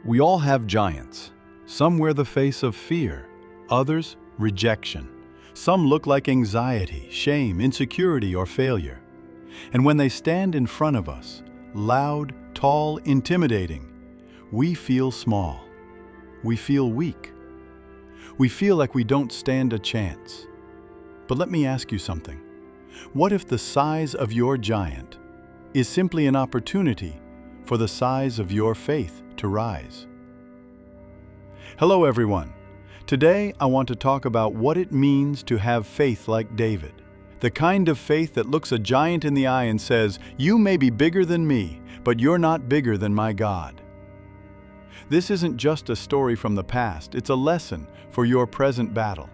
We all have giants. Some wear the face of fear, others rejection. Some look like anxiety, shame, insecurity, or failure. And when they stand in front of us, loud, tall, intimidating, we feel small. We feel weak. We feel like we don't stand a chance. But let me ask you something. What if the size of your giant is simply an opportunity for the size of your faith to rise? Hello everyone. Today I want to talk about what it means to have faith like David. The kind of faith that looks a giant in the eye and says, "You may be bigger than me, but you're not bigger than my God." This isn't just a story from the past, it's a lesson for your present battle.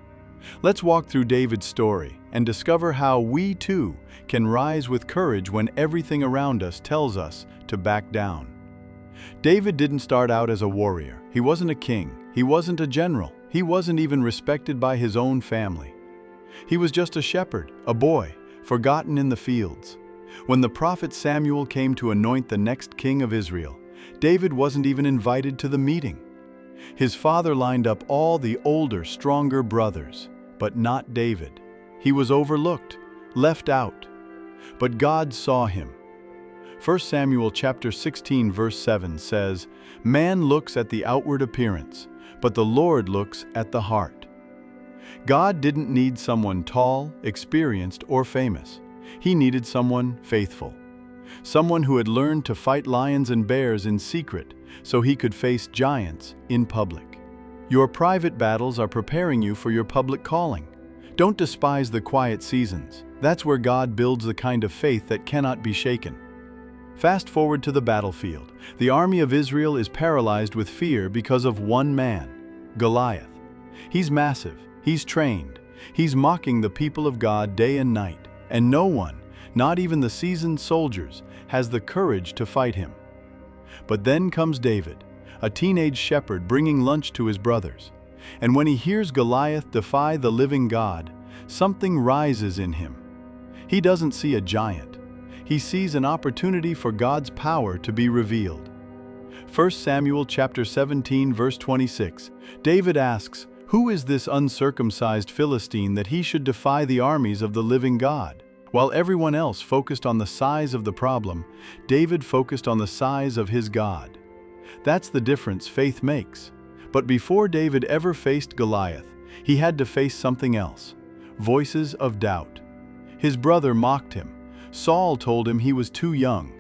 Let's walk through David's story and discover how we too can rise with courage when everything around us tells us to back down. David didn't start out as a warrior. He wasn't a king. He wasn't a general. He wasn't even respected by his own family. He was just a shepherd, a boy, forgotten in the fields. When the prophet Samuel came to anoint the next king of Israel, David wasn't even invited to the meeting. His father lined up all the older, stronger brothers, but not David. He was overlooked, left out. But God saw him. 1 Samuel chapter 16 verse 7 says, "Man looks at the outward appearance, but the Lord looks at the heart." God didn't need someone tall, experienced, or famous. He needed someone faithful. Someone who had learned to fight lions and bears in secret so he could face giants in public. Your private battles are preparing you for your public calling. Don't despise the quiet seasons. That's where God builds the kind of faith that cannot be shaken. Fast forward to the battlefield. The army of Israel is paralyzed with fear because of one man, Goliath. He's massive, he's trained, he's mocking the people of God day and night, and no one, not even the seasoned soldiers, has the courage to fight him. But then comes David, a teenage shepherd bringing lunch to his brothers. And when he hears Goliath defy the living God, something rises in him. He doesn't see a giant. He sees an opportunity for God's power to be revealed. 1 Samuel chapter 17 verse 26, David asks, "Who is this uncircumcised Philistine that he should defy the armies of the living God?" While everyone else focused on the size of the problem, David focused on the size of his God. That's the difference faith makes. But before David ever faced Goliath, he had to face something else: voices of doubt. His brother mocked him. Saul told him he was too young.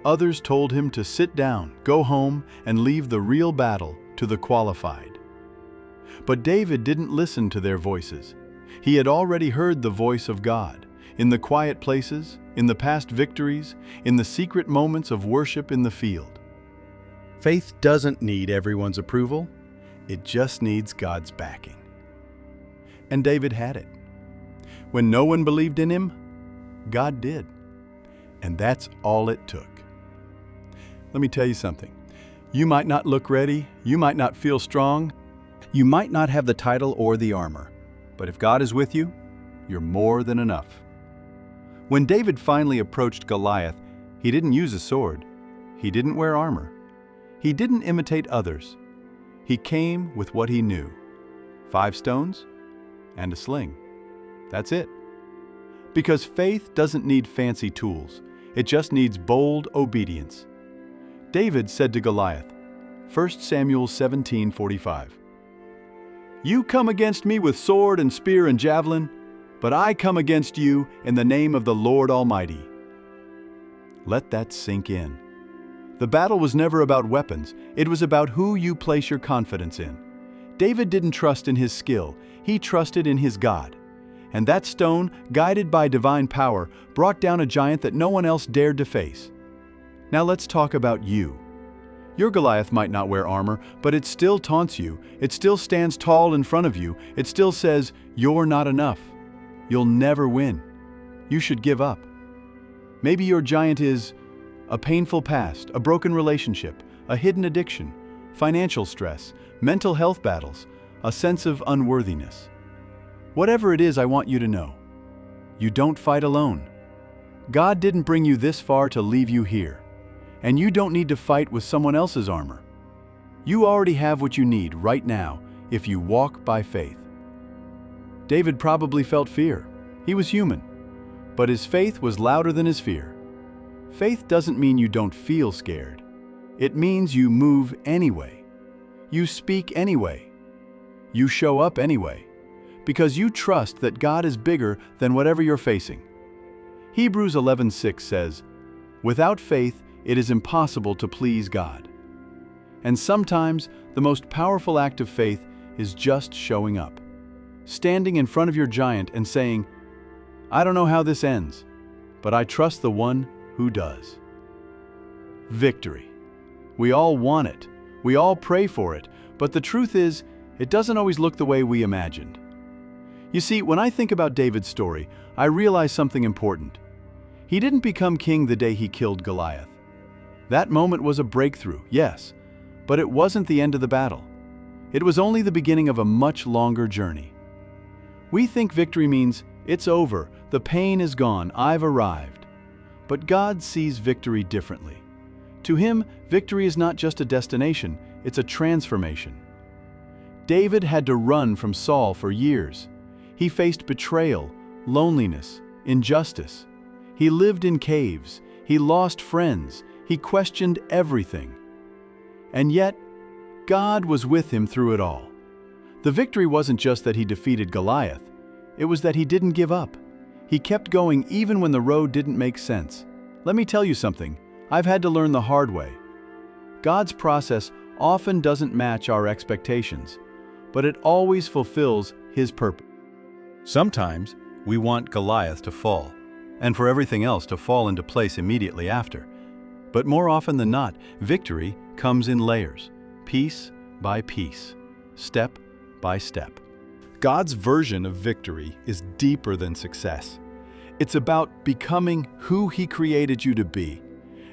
Others told him to sit down, go home, and leave the real battle to the qualified. But David didn't listen to their voices. He had already heard the voice of God, in the quiet places, in the past victories, in the secret moments of worship in the field. Faith doesn't need everyone's approval. It just needs God's backing. And David had it. When no one believed in him, God did. And that's all it took. Let me tell you something. You might not look ready, you might not feel strong, you might not have the title or the armor, but if God is with you, you're more than enough. When David finally approached Goliath, he didn't use a sword. He didn't wear armor. He didn't imitate others. He came with what he knew: 5 stones and a sling. That's it. Because faith doesn't need fancy tools. It just needs bold obedience. David said to Goliath, 1 Samuel 17:45, "You come against me with sword and spear and javelin, but I come against you in the name of the Lord Almighty." Let that sink in. The battle was never about weapons. It was about who you place your confidence in. David didn't trust in his skill. He trusted in his God. And that stone, guided by divine power, brought down a giant that no one else dared to face. Now let's talk about you. Your Goliath might not wear armor, but it still taunts you. It still stands tall in front of you. It still says, "You're not enough. You'll never win. You should give up." Maybe your giant is a painful past, a broken relationship, a hidden addiction, financial stress, mental health battles, a sense of unworthiness. Whatever it is, I want you to know, you don't fight alone. God didn't bring you this far to leave you here, and you don't need to fight with someone else's armor. You already have what you need right now if you walk by faith. David probably felt fear. He was human. But his faith was louder than his fear. Faith doesn't mean you don't feel scared. It means you move anyway. You speak anyway. You show up anyway. Because you trust that God is bigger than whatever you're facing. Hebrews 11:6 says, "Without faith, it is impossible to please God." And sometimes the most powerful act of faith is just showing up. Standing in front of your giant and saying, "I don't know how this ends, but I trust the one who does." Victory. We all want it. We all pray for it. But the truth is, it doesn't always look the way we imagined. You see, when I think about David's story, I realize something important. He didn't become king the day he killed Goliath. That moment was a breakthrough, yes, but it wasn't the end of the battle. It was only the beginning of a much longer journey. We think victory means, it's over, the pain is gone, I've arrived. But God sees victory differently. To him, victory is not just a destination, it's a transformation. David had to run from Saul for years. He faced betrayal, loneliness, injustice. He lived in caves. He lost friends. He questioned everything. And yet, God was with him through it all. The victory wasn't just that he defeated Goliath. It was that he didn't give up. He kept going even when the road didn't make sense. Let me tell you something. I've had to learn the hard way. God's process often doesn't match our expectations, but it always fulfills His purpose. Sometimes we want Goliath to fall, and for everything else to fall into place immediately after. But more often than not, victory comes in layers, piece by piece, step by step. God's version of victory is deeper than success. It's about becoming who He created you to be.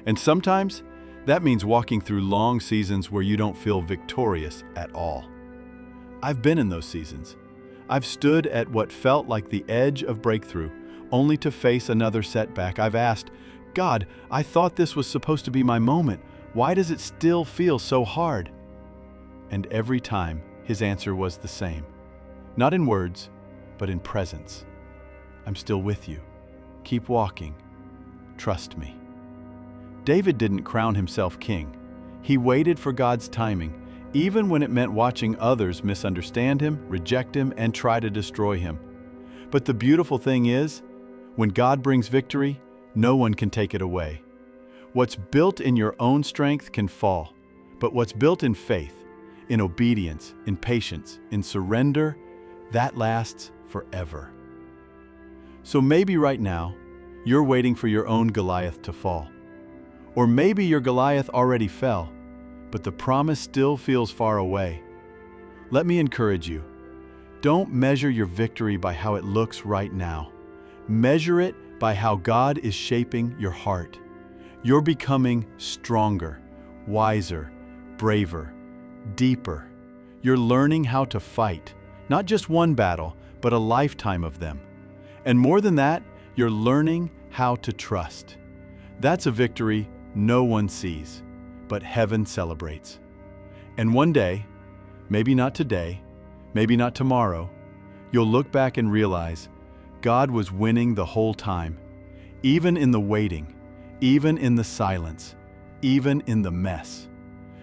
And sometimes, that means walking through long seasons where you don't feel victorious at all. I've been in those seasons. I've stood at what felt like the edge of breakthrough, only to face another setback. I've asked, God, I thought this was supposed to be my moment. Why does it still feel so hard? And every time, His answer was the same. Not in words, but in presence. I'm still with you. Keep walking. Trust me. David didn't crown himself king. He waited for God's timing, even when it meant watching others misunderstand him, reject him, and try to destroy him. But the beautiful thing is, when God brings victory, no one can take it away. What's built in your own strength can fall, but what's built in faith, in obedience, in patience, in surrender, that lasts forever. So maybe right now, you're waiting for your own Goliath to fall. Or maybe your Goliath already fell, but the promise still feels far away. Let me encourage you. Don't measure your victory by how it looks right now. Measure it by how God is shaping your heart. You're becoming stronger, wiser, braver, deeper. You're learning how to fight, not just one battle, but a lifetime of them. And more than that, you're learning how to trust. That's a victory no one sees, but heaven celebrates. And one day, maybe not today, maybe not tomorrow, you'll look back and realize God was winning the whole time, even in the waiting, even in the silence, even in the mess.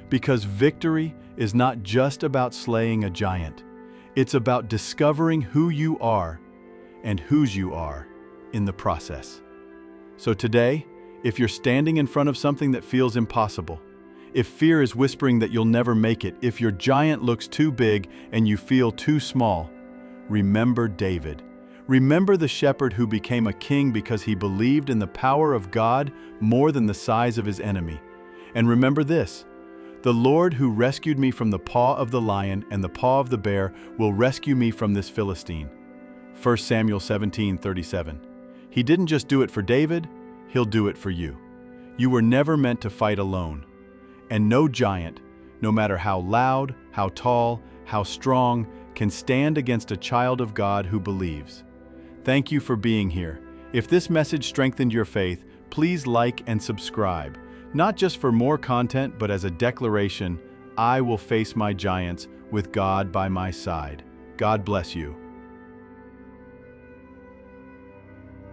Because victory is not just about slaying a giant, it's about discovering who you are and whose you are in the process. So today, if you're standing in front of something that feels impossible, if fear is whispering that you'll never make it, if your giant looks too big and you feel too small, remember David. Remember the shepherd who became a king because he believed in the power of God more than the size of his enemy. And remember this, the Lord who rescued me from the paw of the lion and the paw of the bear will rescue me from this Philistine. 1 Samuel 17:37. He didn't just do it for David, He'll do it for you. You were never meant to fight alone. And no giant, no matter how loud, how tall, how strong, can stand against a child of God who believes. Thank you for being here. If this message strengthened your faith, please like and subscribe, not just for more content, but as a declaration, I will face my giants with God by my side. God bless you.